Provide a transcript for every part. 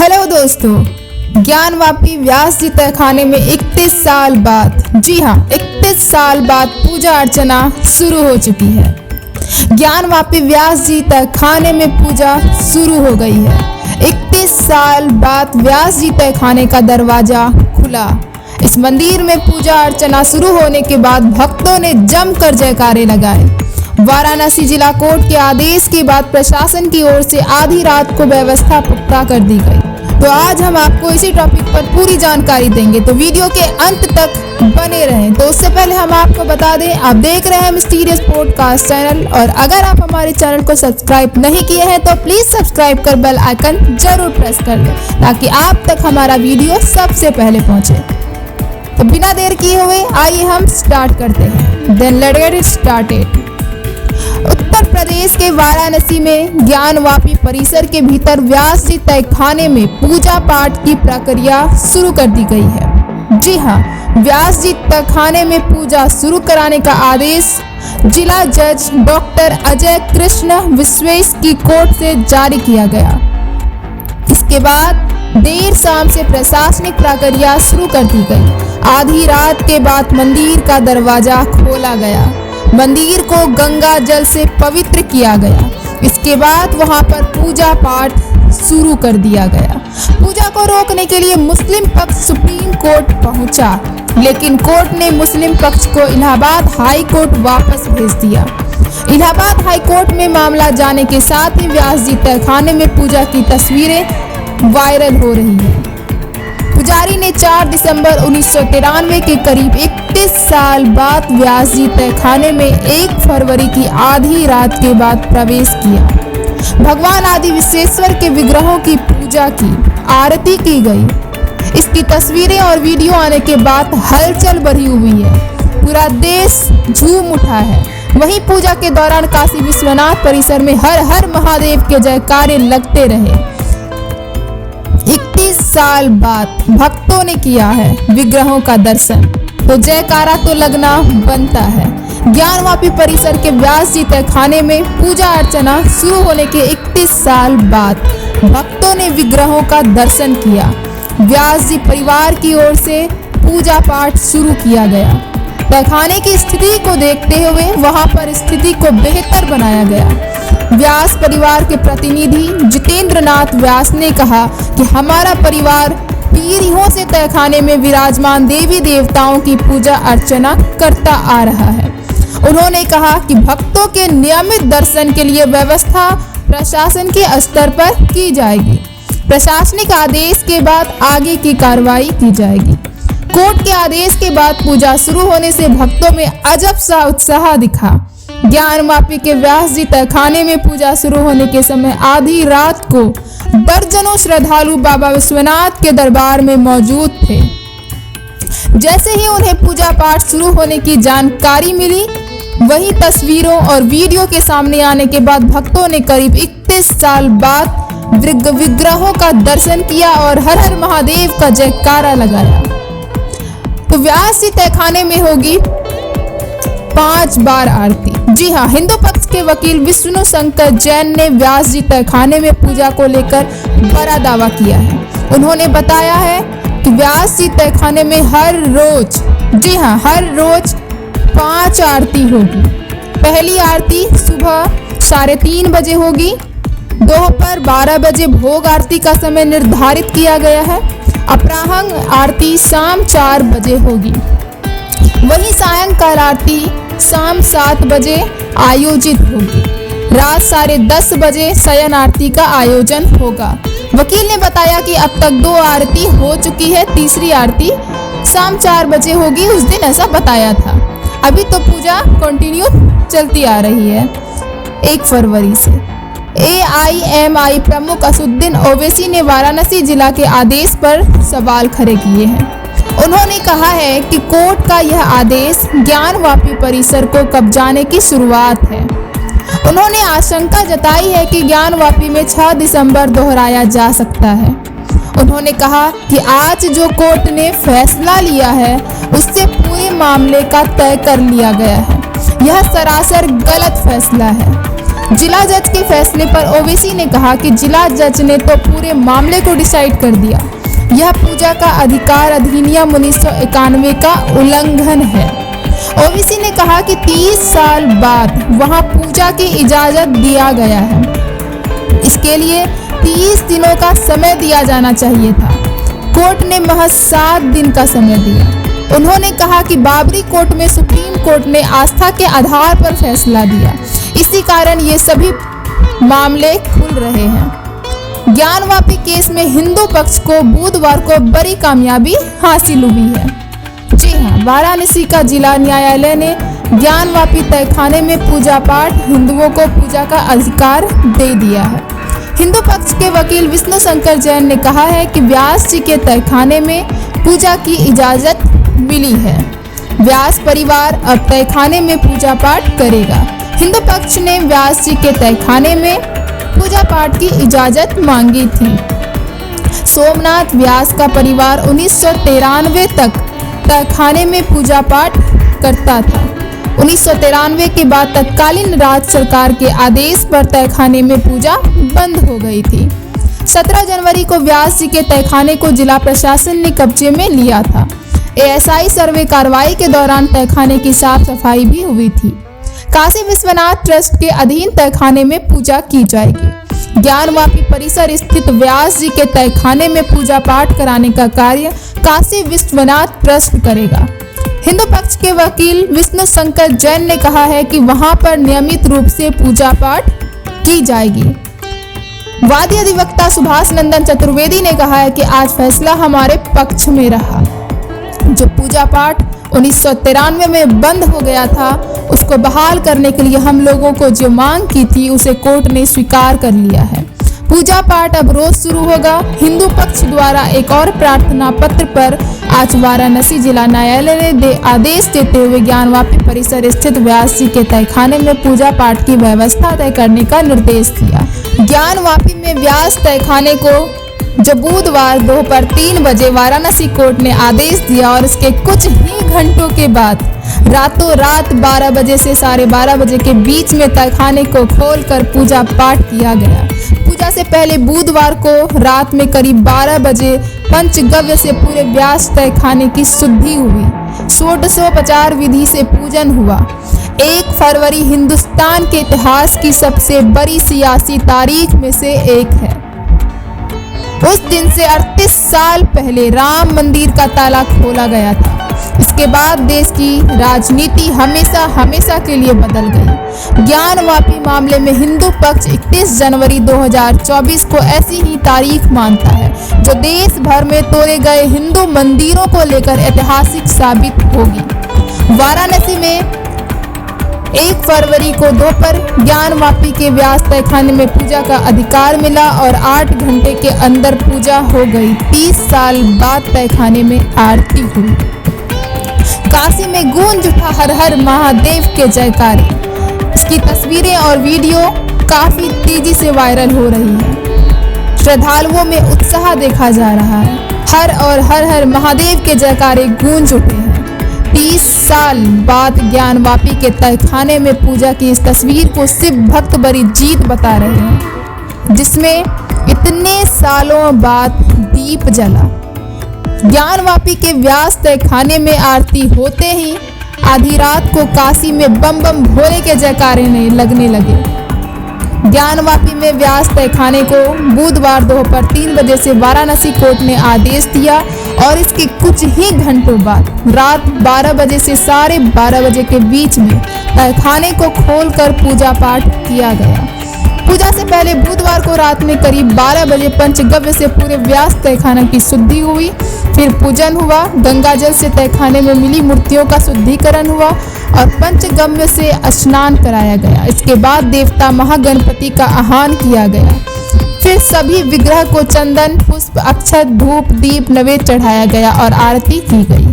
Hello दोस्तों, ज्ञानवापी व्यास जी तहखाने में 31 साल बाद, जी हाँ 31 साल बाद पूजा अर्चना शुरू हो चुकी है। ज्ञानवापी व्यास जी तहखाने में पूजा शुरू हो गई है। 31 साल बाद व्यास जी तहखाने का दरवाजा खुला। इस मंदिर में पूजा अर्चना शुरू होने के बाद भक्तों ने जमकर जयकारे लगाए। वाराणसी जिला कोर्ट के आदेश के बाद प्रशासन की ओर से आधी रात को व्यवस्था पुख्ता कर दी गई। तो आज हम आपको इसी टॉपिक पर पूरी जानकारी देंगे, तो वीडियो के अंत तक बने रहें। तो उससे पहले हम आपको बता दें, आप देख रहे हैं मिस्टीरियस पॉडकास्ट चैनल, और अगर आप हमारे चैनल को सब्सक्राइब नहीं किए हैं तो प्लीज सब्सक्राइब कर बेल आइकन जरूर प्रेस कर लें, ताकि आप तक हमारा वीडियो सबसे पहले पहुंचे। तो बिना देर किए हुए आइए हम स्टार्ट करते हैं। Then let's get started. Uttar Pradesh के वाराणसी में ज्ञानवापी परिसर के भीतर व्यास जी तहखाने में पूजा पाठ की प्रक्रिया शुरू कर दी गई है। जी हाँ, व्यास जी तहखाने में पूजा शुरू कराने का आदेश जिला जज डॉक्टर अजय कृष्ण विश्वेश की कोर्ट से जारी किया गया। इसके बाद देर शाम से प्रशासनिक प्रक्रिया शुरू कर दी गई। आधी रात के बाद मंदिर का दरवाजा खोला गया। मंदिर को गंगा जल से पवित्र किया गया। इसके बाद वहां पर पूजा पाठ शुरू कर दिया गया। पूजा को रोकने के लिए मुस्लिम पक्ष सुप्रीम कोर्ट पहुंचा, लेकिन कोर्ट ने मुस्लिम पक्ष को इलाहाबाद हाई कोर्ट वापस भेज दिया। इलाहाबाद हाई कोर्ट में मामला जाने के साथ ही व्यास जी तहखाने में पूजा की तस्वीरें वायरल हो रही हैं। पुजारी ने 4 दिसंबर 1993 के करीब 31 साल बाद व्यास जी तहखाने में 1 फरवरी की आधी रात के बाद प्रवेश किया। भगवान आदि विश्वेश्वर के विग्रहों की पूजा की, आरती की गई। इसकी तस्वीरें और वीडियो आने के बाद हलचल बढ़ी हुई है। पूरा देश झूम उठा है। वहीं पूजा के दौरान काशी विश्वनाथ परिसर में हर हर महादेव के जयकारे लगते रहे। 31 साल बाद भक्तों ने किया है विग्रहों का दर्शन, तो जयकारा तो लगना बनता है। ज्ञानवापी परिसर के व्यास जी तहखाने में पूजा अर्चना शुरू होने के 31 साल बाद भक्तों ने विग्रहों का दर्शन किया। व्यास जी परिवार की ओर से पूजा पाठ शुरू किया गया। तहखाने की स्थिति को देखते हुए वहां पर स्थिति को बेहतर बनाया गया। व्यास परिवार के प्रतिनिधि जितेंद्र नाथ व्यास ने कहा कि हमारा परिवार पीढ़ियों से तहखाने में विराजमान देवी देवताओं की पूजा अर्चना करता आ रहा है। उन्होंने कहा कि भक्तों के नियमित दर्शन के लिए व्यवस्था प्रशासन के स्तर पर की जाएगी। प्रशासनिक आदेश के बाद आगे की कार्रवाई की जाएगी। कोर्ट के आदेश के बाद पूजा शुरू होने से भक्तों में अजब सा उत्साह दिखा। ज्ञानवापी के व्यास जी तहखाने में पूजा शुरू होने के समय आधी रात को दर्जनों श्रद्धालु बाबा विश्वनाथ के दरबार में मौजूद थे। जैसे ही उन्हें पूजा पाठ शुरू होने की जानकारी मिली, वही तस्वीरों और वीडियो के सामने आने के बाद भक्तों ने करीब 31 साल बाद विग्रहों का दर्शन किया और हर हर महादेव का जयकारा लगाया। तो व्यास जी तहखाने में होगी 5 बार आरती। जी हाँ, हिंदू पक्ष के वकील विष्णु शंकर जैन ने व्यास जी तहखाने में पूजा को लेकर बड़ा दावा किया है। उन्होंने बताया है कि व्यास जी तहखाने में हर रोज, जी हाँ हर रोज 5 आरती होगी। पहली आरती सुबह 3:30 बजे होगी। दोपहर 12 बजे भोग आरती का समय निर्धारित किया गया है। अपराह्न आरती शाम 4 बजे होगी। वहीं सायंकाल आरती शाम 7 बजे आयोजित होगी। रात 10:30 बजे शयन आरती का आयोजन होगा। वकील ने बताया कि अब तक 2 आरती हो चुकी है, तीसरी आरती शाम 4 बजे होगी। उस दिन ऐसा बताया था। अभी तो पूजा कंटिन्यू चलती आ रही है 1 फरवरी से। AIMI प्रमुख असुद्दीन ओवैसी ने वाराणसी जिला के आदेश पर सवाल खड़े किए हैं। उन्होंने कहा है कि कोर्ट का यह आदेश ज्ञानवापी परिसर को कब्जाने की शुरुआत है। उन्होंने आशंका जताई है कि ज्ञानवापी में 6 दिसंबर दोहराया जा सकता है। उन्होंने कहा कि आज जो कोर्ट ने फैसला लिया है उससे पूरे मामले का तय कर लिया गया है। यह सरासर गलत फैसला है। जिला जज के फैसले पर ओवैसी ने कहा कि जिला जज ने तो पूरे मामले को डिसाइड कर दिया। यह पूजा का अधिकार अधिनियम 1991 का उल्लंघन है। ओवैसी ने कहा कि 30 साल बाद वहां पूजा की इजाजत दिया गया है, इसके लिए 30 दिनों का समय दिया जाना चाहिए था। कोर्ट ने महज 7 दिन का समय दिया। उन्होंने कहा कि बाबरी कोर्ट में सुप्रीम कोर्ट ने आस्था के आधार पर फैसला दिया, इसी कारण ये सभी मामले खुल रहे हैं। ज्ञानवापी केस में हिंदू पक्ष को बुधवार को बड़ी कामयाबी हासिल हुई है। जी हाँ, वाराणसी का जिला न्यायालय ने ज्ञानवापी तहखाने में पूजा पाठ हिंदुओं को पूजा का अधिकार दे दिया है। हिंदू पक्ष के वकील विष्णु शंकर जैन ने कहा है कि व्यास जी के तहखाने में पूजा की इजाजत मिली है। व्यास परिवार अब तहखाने में पूजा पाठ करेगा। हिंदू पक्ष ने व्यास जी के तहखाने में पूजा पाठ की इजाजत मांगी थी। सोमनाथ व्यास का परिवार 1993 तक तहखाने में पूजा पाठ करता था। 1993 के बाद तत्कालीन राज्य सरकार के आदेश पर तहखाने में पूजा बंद हो गई थी। 17 जनवरी को व्यास जी के तहखाने को जिला प्रशासन ने कब्जे में लिया था। एएसआई सर्वे कार्रवाई के दौरान तहखाने की साफ सफाई भी हुई थी। काशी विश्वनाथ ट्रस्ट के अधीन तहखाने में पूजा की जाएगी। ज्ञानवापी परिसर स्थित व्यास जी के तहखाने में पूजा पाठ कराने का कार्य काशी विश्वनाथ ट्रस्ट करेगा। हिंदू पक्ष के वकील विष्णु शंकर जैन ने कहा है कि वहां पर नियमित रूप से पूजा पाठ की जाएगी। वादी अधिवक्ता सुभाष नंदन चतुर्वेदी ने कहा है कि आज फैसला हमारे पक्ष में रहा। जो पूजा पाठ 1993 में बंद हो गया था, उसको बहाल करने के लिए हम लोगों को जो मांग की थी उसे कोर्ट ने स्वीकार कर लिया है। पूजा पाठ अब रोज शुरू होगा। हिंदू पक्ष द्वारा एक और प्रार्थना पत्र पर आज वाराणसी जिला न्यायालय ने आदेश देते हुए ज्ञानवापी परिसर स्थित व्यास जी के तहखाने में पूजा पाठ की व्यवस्था तय करने का निर्देश दिया। ज्ञानवापी में व्यास तहखाने को जब बुधवार दोपहर 3 बजे वाराणसी कोर्ट ने आदेश दिया और इसके कुछ ही घंटों के बाद रातों रात 12 बजे से 12:30 बजे के बीच में तहखाने को खोलकर पूजा पाठ किया गया। पूजा से पहले बुधवार को रात में करीब 12 बजे पंचगव्य से पूरे व्यास तहखाने की शुद्धि हुई। षोडशोपचार विधि से पूजन हुआ। 1 फरवरी हिंदुस्तान के इतिहास की सबसे बड़ी सियासी तारीख में से एक है। उस दिन से 38 साल पहले राम मंदिर का ताला खोला गया था। इसके बाद देश की राजनीति हमेशा हमेशा के लिए बदल गई। ज्ञानवापी मामले में हिंदू पक्ष 31 जनवरी 2024 को ऐसी ही तारीख मानता है, जो देश भर में तोड़े गए हिंदू मंदिरों को लेकर ऐतिहासिक साबित होगी। वाराणसी में 1 फरवरी को दोपहर ज्ञानवापी के व्यास तहखाने में पूजा का अधिकार मिला और 8 घंटे के अंदर पूजा हो गई। 30 साल बाद तहखाने में आरती हुई। काशी में गूंज उठा हर हर महादेव के जयकारे। इसकी तस्वीरें और वीडियो काफी तेजी से वायरल हो रही है। श्रद्धालुओं में उत्साह देखा जा रहा है। हर हर महादेव के जयकारे गूंज उठे हैं। 30 साल बाद ज्ञानवापी के तहखाने में पूजा की इस तस्वीर को शिव भक्त बड़ी जीत बता रहे हैं, जिसमें इतने सालों बाद दीप जला। ज्ञानवापी के व्यास तहखाने में आरती होते ही आधी रात को काशी में बम बम भोले के जयकारे लगने लगे। ज्ञानवापी में व्यास तहखाने को बुधवार दोपहर 3 बजे से वाराणसी कोर्ट ने आदेश दिया और इसके कुछ ही घंटों बाद रात 12 बजे से 12:30 बजे के बीच में तहखाने को खोलकर पूजा पाठ किया गया। पूजा से पहले बुधवार को रात में करीब 12 बजे पंचगव्य से पूरे व्यास तहखाना की शुद्धि हुई। फिर पूजन हुआ। गंगा जल से तहखाने में मिली मूर्तियों का शुद्धिकरण हुआ और पंचगव्य से स्नान कराया गया। इसके बाद देवता महागणपति का आह्वान किया गया। फिर सभी विग्रह को चंदन, पुष्प, अक्षत, धूप, दीप, नैवेद्य चढ़ाया गया और आरती की गई।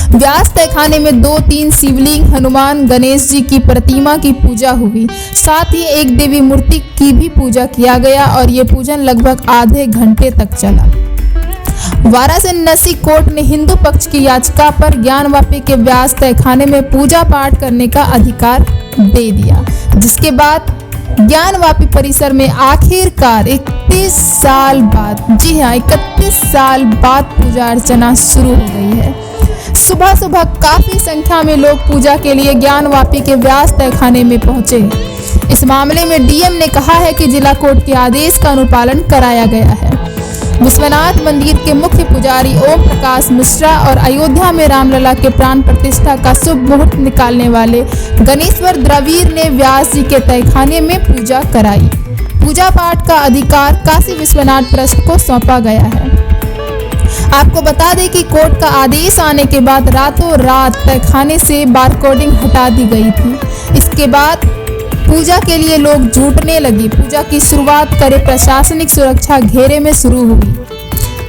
व्यास तहखाने में 2-3 शिवलिंग, हनुमान, गणेश जी की प्रतिमा की पूजा हुई। साथ ही एक देवी मूर्ति की भी पूजा किया गया और ये पूजन लगभग आधे घंटे तक चला। वाराणसी कोर्ट ने हिंदू पक्ष की याचिका पर ज्ञानवापी के व्यास तहखाने में पूजा पाठ करने का अधिकार दे दिया, जिसके बाद ज्ञानवापी परिसर में आखिरकार 31 साल बाद, जी हाँ 31 साल बाद पूजा अर्चना शुरू हो गई है। सुबह सुबह काफी संख्या में लोग पूजा के लिए ज्ञानवापी के व्यास तहखाने में पहुंचे। इस मामले में डीएम ने कहा है कि जिला कोर्ट के आदेश का अनुपालन कराया गया है। विश्वनाथ मंदिर के मुख्य पुजारी ओम प्रकाश मिश्रा और अयोध्या में रामलला के प्राण प्रतिष्ठा का शुभ मुहूर्त निकालने वाले गणेश्वर द्रविड़ ने व्यास जी के तहखाने में पूजा कराई। पूजा पाठ का अधिकार काशी विश्वनाथ ट्रस्ट को सौंपा गया है। आपको बता दें कि कोर्ट का आदेश आने के बाद रातों रात तहखाने से बारकोडिंग हटा दी गई थी। इसके बाद पूजा के लिए लोग जुटने लगी। पूजा की शुरुआत करे प्रशासनिक सुरक्षा घेरे में शुरू हुई।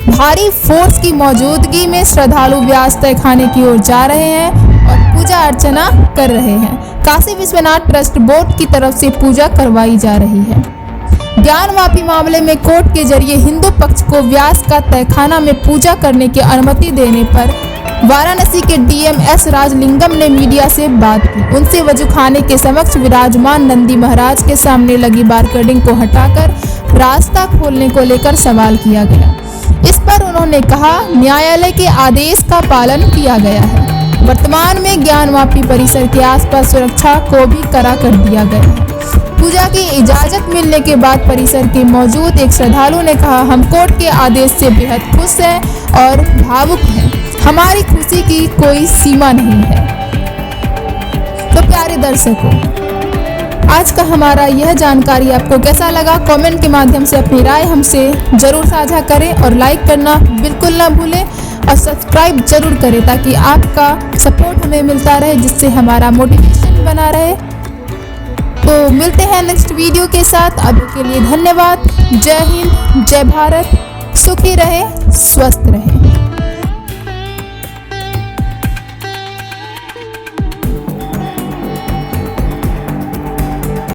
भारी फोर्स की मौजूदगी में श्रद्धालु व्यास तहखाने की ओर जा रहे हैं और पूजा अर्चना कर रहे हैं। काशी विश्वनाथ ट्रस्ट बोर्ड की तरफ से पूजा करवाई जा रही है। ज्ञानवापी मामले में कोर्ट के जरिए हिंदू पक्ष को व्यास का तहखाना में पूजा करने की अनुमति देने पर वाराणसी के डीएम एस राजलिंगम ने मीडिया से बात की। उनसे वजूखाने के समक्ष विराजमान नंदी महाराज के सामने लगी बारकोडिंग को हटाकर रास्ता खोलने को लेकर सवाल किया गया। इस पर उन्होंने कहा, न्यायालय के आदेश का पालन किया गया है। वर्तमान में ज्ञानवापी परिसर के आसपास सुरक्षा को भी कड़ा कर दिया गया है। पूजा की इजाजत मिलने के बाद परिसर के मौजूद एक श्रद्धालु ने कहा, हम कोर्ट के आदेश से बेहद खुश हैं और भावुक हैं। हमारी खुशी की कोई सीमा नहीं है। तो प्यारे दर्शकों, आज का हमारा यह जानकारी आपको कैसा लगा? कमेंट के माध्यम से अपनी राय हमसे जरूर साझा करें और लाइक करना बिल्कुल ना भूलें और सब्सक्राइब जरूर करें ताकि आपका सपोर्ट हमें मिलता रहे, जिससे हमारा मोटिवेशन बना रहे। तो मिलते हैं नेक्स्ट वीडियो के साथ। अभी के लिए धन्यवाद। जय हिंद, जय भारत। सुखी रहे, स्वस्थ रहे।